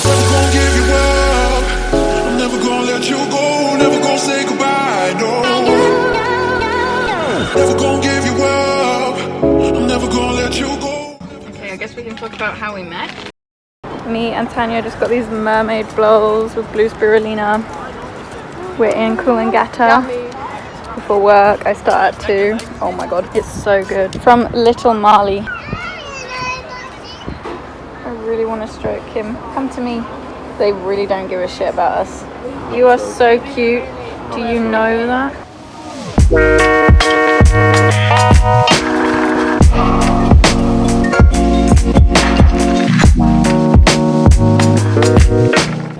Never gonna give you up. I'm never gonna let you go. Never gonna say goodbye, no. Never gonna give you up. I'm never gonna let you go. Okay, I guess we can talk about how we met. Me and Tanya just got these mermaid bowls with blue spirulina. We're in Coolangatta for work. I start at 2. Oh my god, it's so good. From Little Marley. I really want to stroke him. Come to me. They really don't give a shit about us. You are so cute. Do you know that?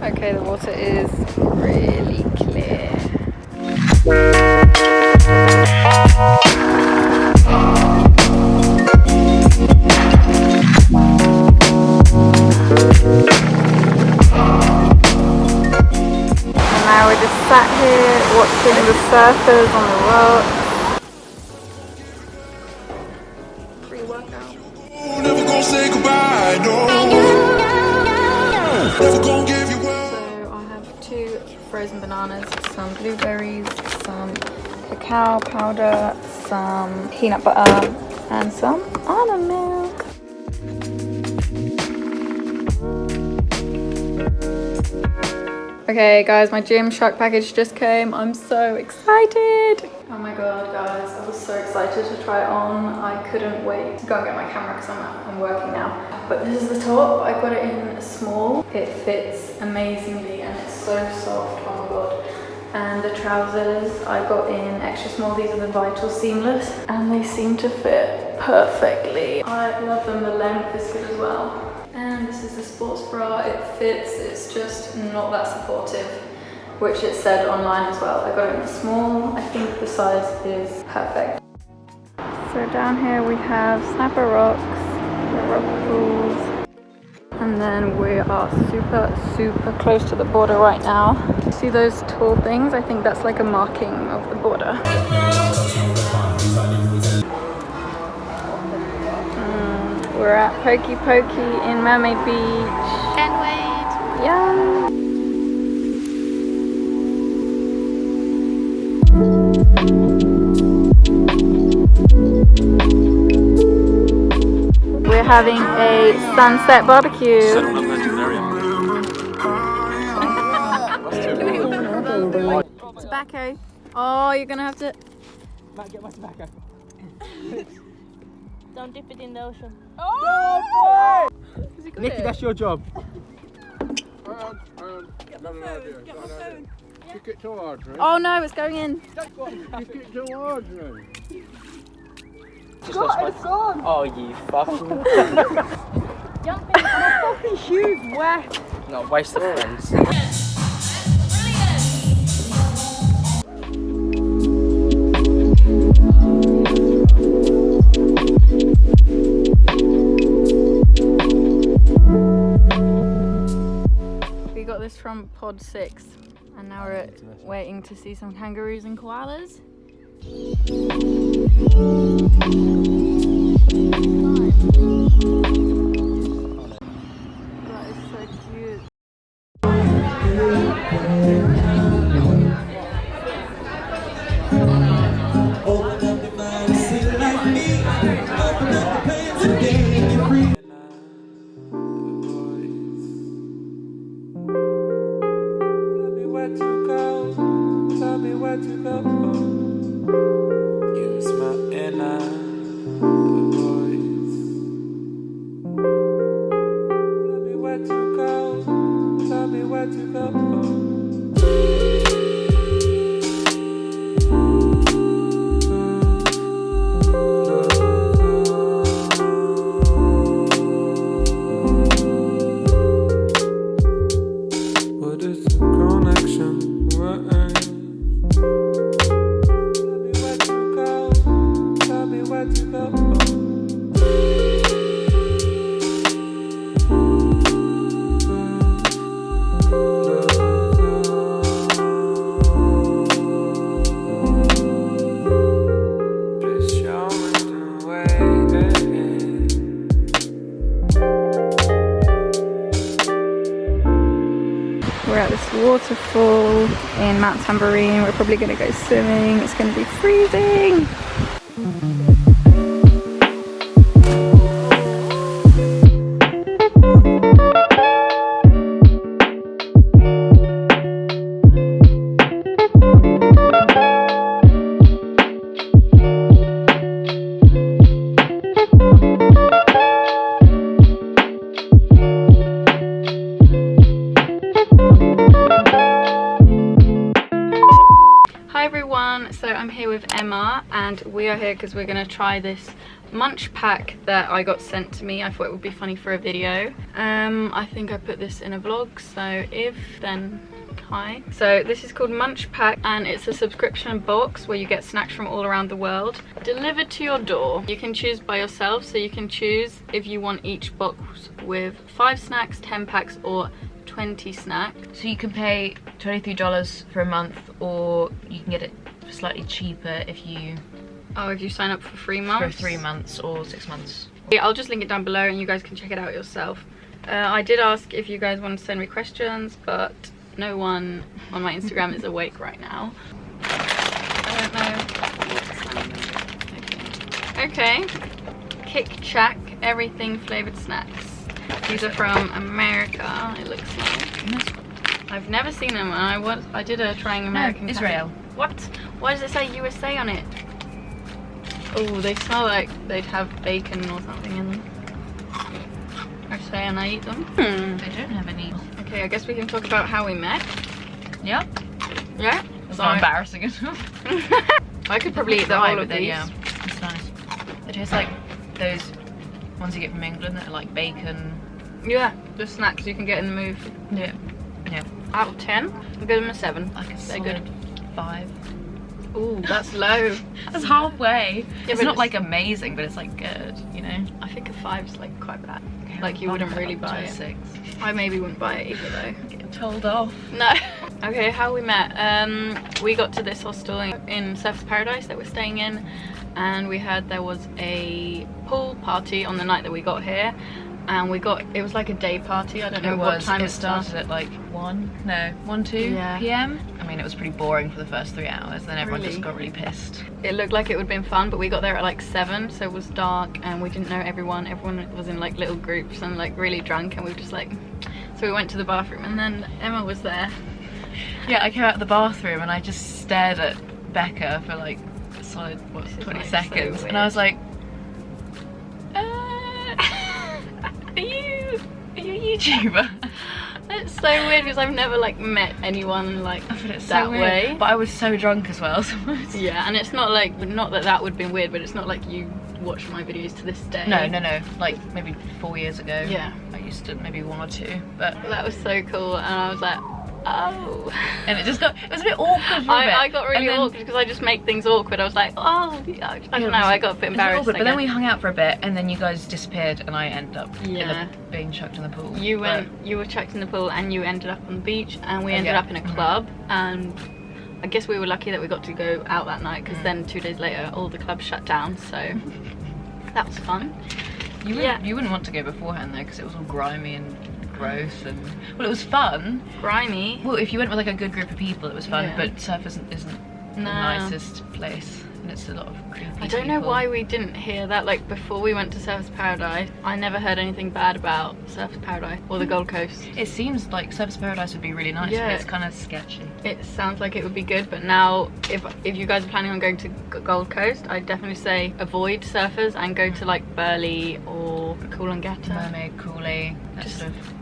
Okay, the water is really clear. And now we're just sat here watching the surfers on the rocks. Pre-workout. Never gonna say goodbye, no. Never gonna give you up. So I have 2 frozen bananas, some blueberries, some cacao powder, some peanut butter, and some almond milk. Okay guys, my Gymshark package just came. I'm so excited. Oh my god guys, I was so excited to try it on. I couldn't wait to go and get my camera because I'm working now. But this is the top. I got it in small. It fits amazingly and it's so soft. Oh my god. And the trousers I got in extra small. These are the Vital Seamless and they seem to fit perfectly. I love them. The length is good as well. And this is the sports bra. It fits. It's just not that supportive, which it said online as well. I got it in small. I think the size is perfect. So down here we have Snapper Rocks, the rock pools, and then we are super close to the border right now. See those tall things? I think that's like a marking of the border. We're at Pokey Pokey in Mermaid Beach. Can't wait. Yeah. We're having a sunset barbecue. Tobacco. Oh, you're gonna have to. Might get my tobacco. Don't dip it in the ocean. Oh! Nicky, Nicky, that's your job. Hang on. Get my phone. Get my phone. Kick it towards me. Oh no, it's going in. Kick it towards me. Just lost my... gone. Oh, you fucking... Jump in. My fucking shoes wet. No, waste of friends. We got this from Pod 6 and now we're waiting to see some kangaroos and koalas. That is so cute. Love. We're at this waterfall in Mount Tambourine. We're probably going to go swimming. It's going to be freezing. So I'm here with Emma and we are here because we're going to try this munch pack that I got sent to me. I thought it would be funny for a video. I think I put this in a vlog, so if then hi. So this is called Munch Pack and it's a subscription box where you get snacks from all around the world delivered to your door. You can choose by yourself, so you can choose if you want each box with 5 snacks, 10 packs or 20 snacks. So you can pay $23 for a month, or you can get it slightly cheaper if you sign up for 3 months. For 3 months or 6 months. Yeah, I'll just link it down below and you guys can check it out yourself. I did ask if you guys want to send me questions, but no one on my Instagram is awake right now. I don't know. Okay. Kick Shack everything flavored snacks. These are from America, it looks like. I've never seen them and I did a trying American. No, Israel. What? Why does it say USA on it? Oh, they smell like they'd have bacon or something in them. I say and I eat them. They don't have any. Okay, I guess we can talk about how we met. Yeah. Yeah? It's not embarrassing at all. I could probably eat the whole of these. Yeah, it's nice. They taste like those ones you get from England that are like bacon. Yeah, the snacks you can get in the move. Yeah. Yeah. Out of 10, I'll give them a 7. Like a They're good. 5. Ooh, that's low. That's halfway. Yeah, it's not like amazing, but it's like good, you know? I think a 5 is like quite bad. Okay, Like you wouldn't really buy it. 6. I maybe wouldn't buy it either though. Getting told off. No. Okay, how we met. We got to this hostel in Surfers Paradise that we're staying in, and we heard there was a pool party on the night that we got here. And it was like a day party. I don't know what time it started. At like 2 Yeah. p.m. I mean, it was pretty boring for the first 3 hours, then everyone Really? just got really pissed. It looked like it would have been fun, but we got there at like 7, so it was dark and we didn't know everyone. Everyone was in like little groups and like really drunk, and we were just like, so we went to the bathroom and then Emma was there. Yeah, I came out of the bathroom and I just stared at Becca for like a solid, 20 seconds. So and I was like, Are you a YouTuber? It's so weird because I've never like met anyone like that way. But I was so drunk as well. So yeah, and it's not like, not that would be weird, but it's not like you watch my videos to this day. No. Like maybe 4 years ago. Yeah. I used to, maybe 1 or 2. But that was so cool, and I was like, oh. And it was a bit awkward for a bit. I got really awkward because I just make things awkward. I was like, oh, I don't know, I got a bit embarrassed. Awkward, but then we hung out for a bit and then you guys disappeared and I ended up being chucked in the pool. You were chucked in the pool and you ended up on the beach, and we ended up in a club, and I guess we were lucky that we got to go out that night, because then 2 days later all the clubs shut down, so that was fun. You wouldn't want to go beforehand though, because it was all grimy and gross, and well, it was fun. Grimy? Well, if you went with like a good group of people, it was fun. Yeah. But Surf isn't the nicest place, and it's a lot of creepy I don't know why we didn't hear that. Like before we went to Surfers Paradise, I never heard anything bad about Surfers Paradise or the Gold Coast. It seems like Surfers Paradise would be really nice, Yeah. but it's kind of sketchy. It sounds like it would be good, but now if you guys are planning on going to Gold Coast, I'd definitely say avoid Surfers and go to like Burley or Coolangatta. Mermaid, Cooley,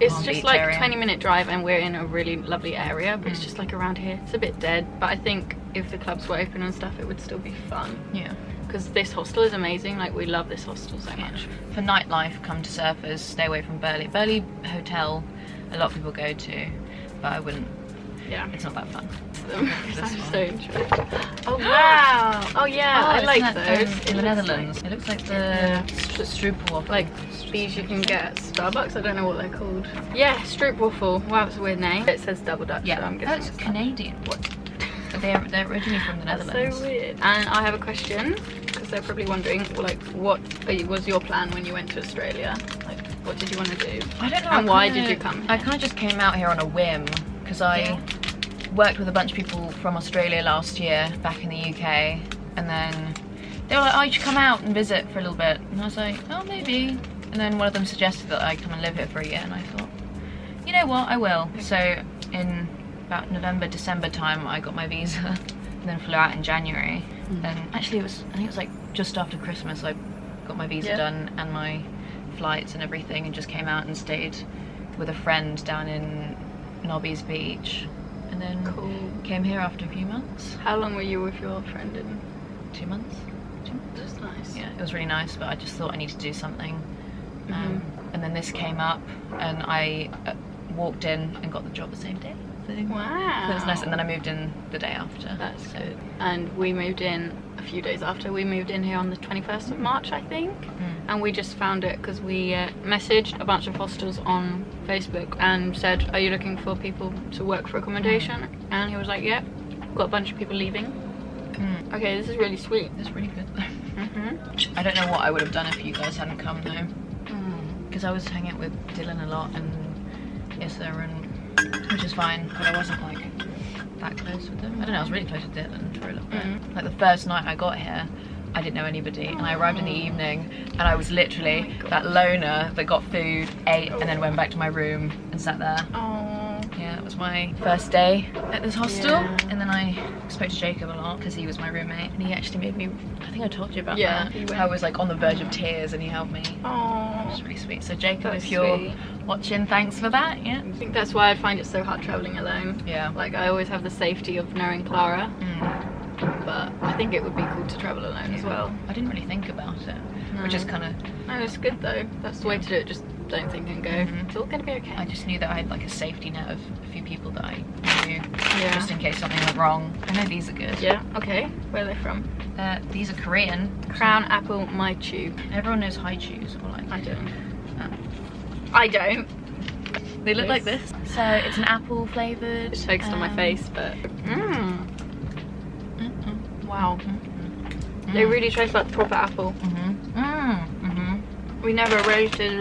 It's just like a 20-minute drive, and we're in a really lovely area, but it's just like around here. It's a bit dead, but I think if the clubs were open and stuff, it would still be fun. Yeah. Because this hostel is amazing. Like, we love this hostel so much. For nightlife, come to Surfers, stay away from Burley. Burley Hotel, a lot of people go to, but I wouldn't. Yeah. It's not that fun. I'm so interested. Oh wow! Oh yeah, I like those. In the Netherlands. It looks like the stroopwafel. Like these you can get at Starbucks. I don't know what they're called. Yeah, stroopwafel. Wow, that's a weird name. It says double Dutch. Yeah, so I'm guessing that's it's Canadian. What? They're originally from the Netherlands. That's so weird. And I have a question, because they're probably wondering, like, what was your plan when you went to Australia? Like, what did you want to do? I don't know. And why did you come? I kind of just came out here on a whim. because I worked with a bunch of people from Australia last year back in the UK, and then they were like, oh, you should come out and visit for a little bit, and I was like, oh, maybe. And then one of them suggested that I come and live here for a year, and I thought, you know what, I will. So in about November, December time, I got my visa and then flew out in January. And actually I think it was like just after Christmas I got my visa done and my flights and everything, and just came out and stayed with a friend down in Nobby's Beach, and then came here after a few months. How long were you with your friend in? 2 months. 2 months. That's nice. Yeah, it was really nice, but I just thought I needed to do something. And then this came up, and I walked in and got the job the same day. So Wow. it was nice, and then I moved in the day after. That's good. And we moved in a few days after. We moved in here on the 21st of March, I think. And we just found it because we messaged a bunch of hostels on Facebook and said, are you looking for people to work for accommodation? And he was like, yep, got a bunch of people leaving. Okay, this is really sweet. It's really good. I don't know what I would have done if you guys hadn't come though, because I was hanging out with Dylan a lot and Issa, and which is fine, but I wasn't like that close with them. I don't know, I was really close with Dylan for a little bit. Like the first night I got here, I didn't know anybody, and I arrived in the evening, and I was literally that loner that got food, ate, and then went back to my room and sat there. Yeah, it was my first day at this hostel, and then I spoke to Jacob a lot because he was my roommate, and he actually made me, I think I told you about that. I was like on the verge of tears and he helped me. It was really sweet. So Jacob, if you're watching, thanks for that. Yeah, I think that's why I find it so hard traveling alone. Yeah, like I always have the safety of knowing Clara, but I think it would be cool to travel alone as well. I didn't really think about it, which is kind of... No, it's good though. That's the way to do it. Just don't think and go. It's all gonna be okay. I just knew that I had like a safety net of a few people that I knew, just in case something went wrong. I know these are good. Yeah, okay. Where are they from? These are Korean. Crown Apple My Chew. Everyone knows High Chews, or like... I don't. I don't. They look like this. So it's an apple flavoured. It's focused on my face, but... Wow. They really taste like proper apple. We never rated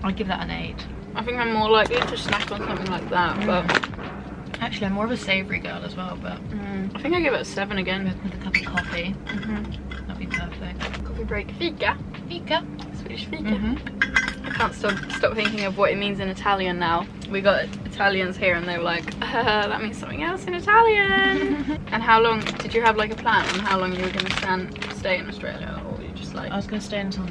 I'd give that an 8. I think I'm more likely to snack on something like that, but actually I'm more of a savoury girl as well, but I think I give it a 7 again. with a cup of coffee. That'd be perfect. Coffee break. Fika. Fika. Swedish fika. I can't stop thinking of what it means in Italian now. We got Italians here and they were like, that means something else in Italian. And how long, did you have like a plan on how long you were going to stay in Australia, or were you just like... I was going to stay until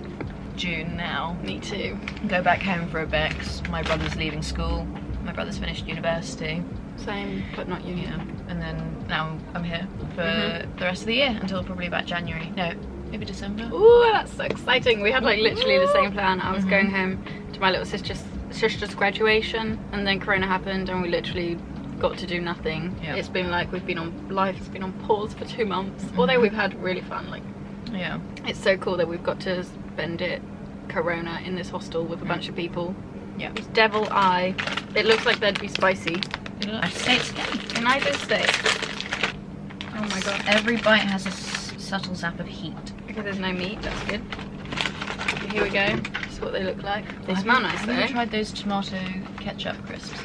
June now. Me too. Go back home for a bit because my brother's leaving school. My brother's finished university. Same, but not uni. Yeah. And then now I'm here for the rest of the year until probably about January. No, maybe December. Ooh, that's so exciting. We had like literally the same plan. I was going home to my little sister's graduation, and then Corona happened and we literally got to do nothing. It's been like life has been on pause for 2 months. Although we've had really fun, like it's so cool that we've got to spend it Corona in this hostel with a bunch of people. Yeah. It's devil eye. It looks like they'd be spicy. I say it's steak. Can I do steak? Oh my god. Every bite has a subtle zap of heat. Okay, there's no meat, that's good. Okay, here we go. This is what they look like. They smell nice though. Have you tried those tomato ketchup crisps?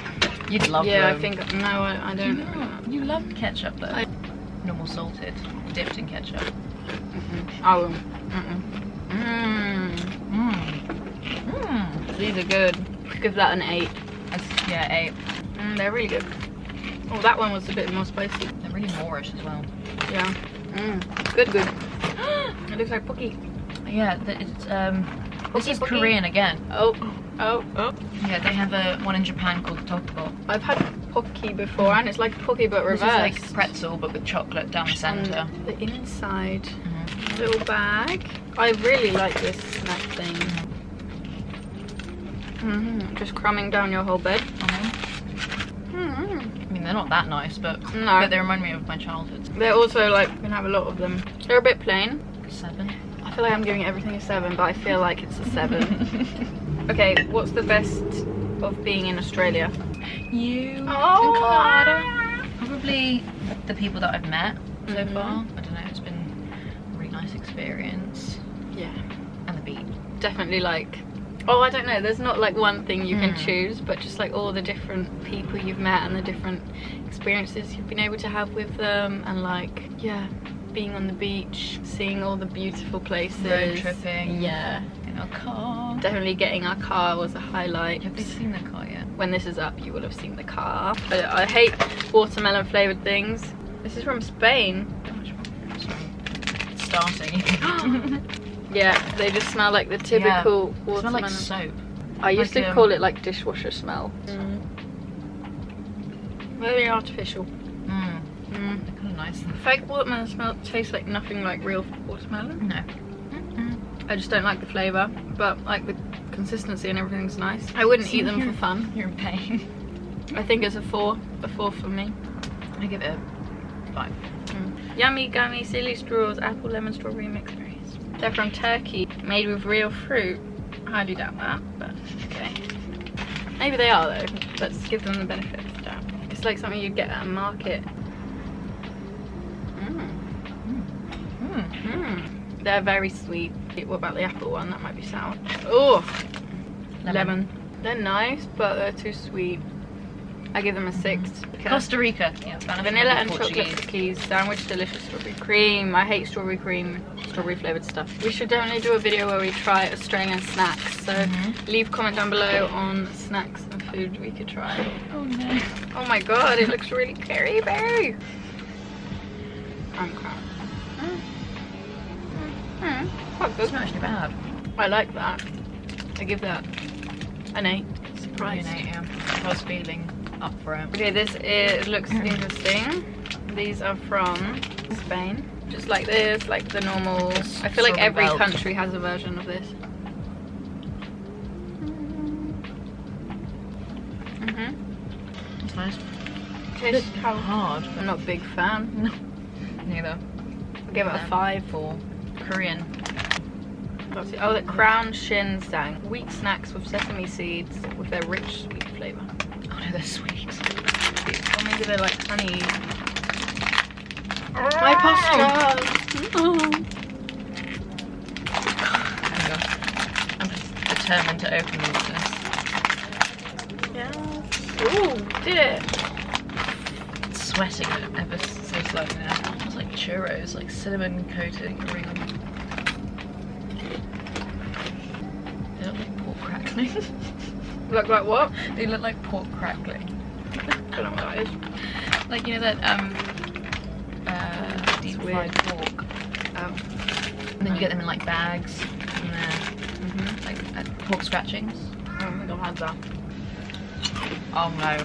You'd love them. Yeah, I think, no, I don't. You love ketchup though. Normal salted, dipped in ketchup. I will. These are good. Give that an 8. Yeah, 8. They're really good. Oh, that one was a bit more spicy. They're really Moorish as well. Yeah. Good. It looks like pocky. Yeah, it's this is Korean again. Oh. Yeah, they have one in Japan called tteokbokki. I've had pocky before, and it's like pocky but reversed. This is like pretzel but with chocolate down the centre. The inside. Little bag. I really like this snack thing. Just crumbing down your whole bed. I mean, they're not that nice, but they remind me of my childhood. They're also like, you can have a lot of them. They're a bit plain. 7. I feel like I'm giving everything a 7, but I feel like it's a 7. Okay, what's the best of being in Australia? You and Clara. Probably the people that I've met so far. I don't know, it's been a really nice experience. Yeah. And the beach. Definitely like Oh, I don't know, there's not like one thing you can choose, but just like all the different people you've met and the different experiences you've been able to have with them, and like, yeah, being on the beach, seeing all the beautiful places. Road tripping. Yeah. In our car. Definitely getting our car was a highlight. Have you seen the car yet? When this is up, you will have seen the car. But I hate watermelon flavoured things. This is from Spain. Starting. Yeah, they just smell like the typical They smell watermelon. like soap. I used like, to call it like dishwasher smell. Very artificial. They're kind of nice. Fake watermelon smell tastes like nothing like real watermelon. No. I just don't like the flavour, but like the consistency and everything's nice. I wouldn't eat them for fun. You're in pain. I think it's a 4 for me. I give it a 5. Yummy, gummy, silly straws, apple, lemon, strawberry, mixed berries. They're from Turkey, made with real fruit. I highly doubt that, but okay. Maybe they are though. Let's give them the benefit of the doubt. It's like something you'd get at a market. They're very sweet. What about the apple one? That might be sour. Oh, lemon. They're nice, but they're too sweet. I give them a 6. Costa Rica. Yeah, Vanilla and chocolate cookies, sandwich, delicious strawberry cream. I hate strawberry cream, strawberry flavoured stuff. We should definitely do a video where we try Australian snacks. So leave a comment down below on snacks and food we could try. Oh no. Oh my god, it looks really berry. I'm crying. Quite good. It's not actually bad. I like that. I give that an 8. Surprised. I was feeling up for it. Okay, this looks interesting. These are from Spain. Just like this, like the normal. I feel like every country has a version of this. It's nice. Tastes how Hard. I'm not a big fan. Neither. I'll give it a 5. For Korean. Oh, the Crown Shin Sang. Wheat snacks with sesame seeds with their rich sweet flavour. Oh no, they're sweet. Or maybe they're like honey. My posture! I'm just determined to open all of this. Yeah. Ooh, did it. It's sweating ever so slightly now. It's like churros, like cinnamon coated cream. They look like pork crackling. Look like what? They look like pork crackling. I don't know what that is. Like, you know that deep fried pork. And then you get them in like bags. And they're like pork scratchings. I don't think I've had that. Oh no.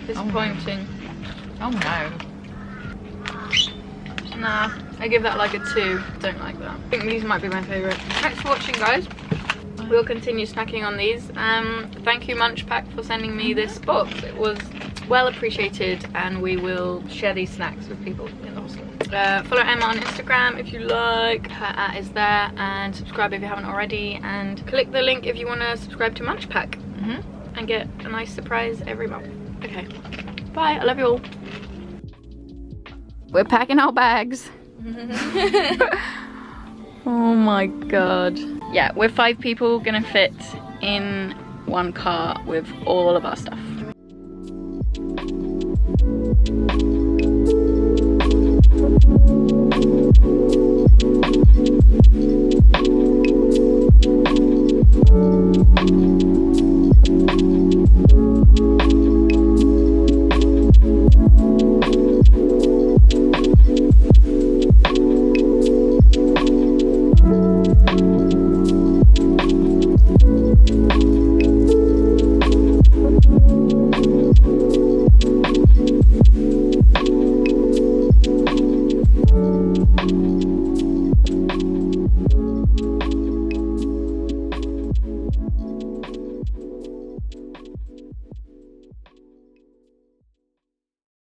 Disappointing. Oh no. Nah, I give that like a 2. Don't like that. I think these might be my favourite. Thanks for watching, guys. We'll continue snacking on these. Thank you Munch Pack for sending me this box. It was well appreciated, and we will share these snacks with people in the hostel. Follow Emma on Instagram if you like. Her @ is there, and subscribe if you haven't already, and click the link if you want to subscribe to Munch Pack and get a nice surprise every month. Okay, bye. I love you all. We're packing our bags. Oh my god. Yeah, we're 5 people gonna fit in one car with all of our stuff.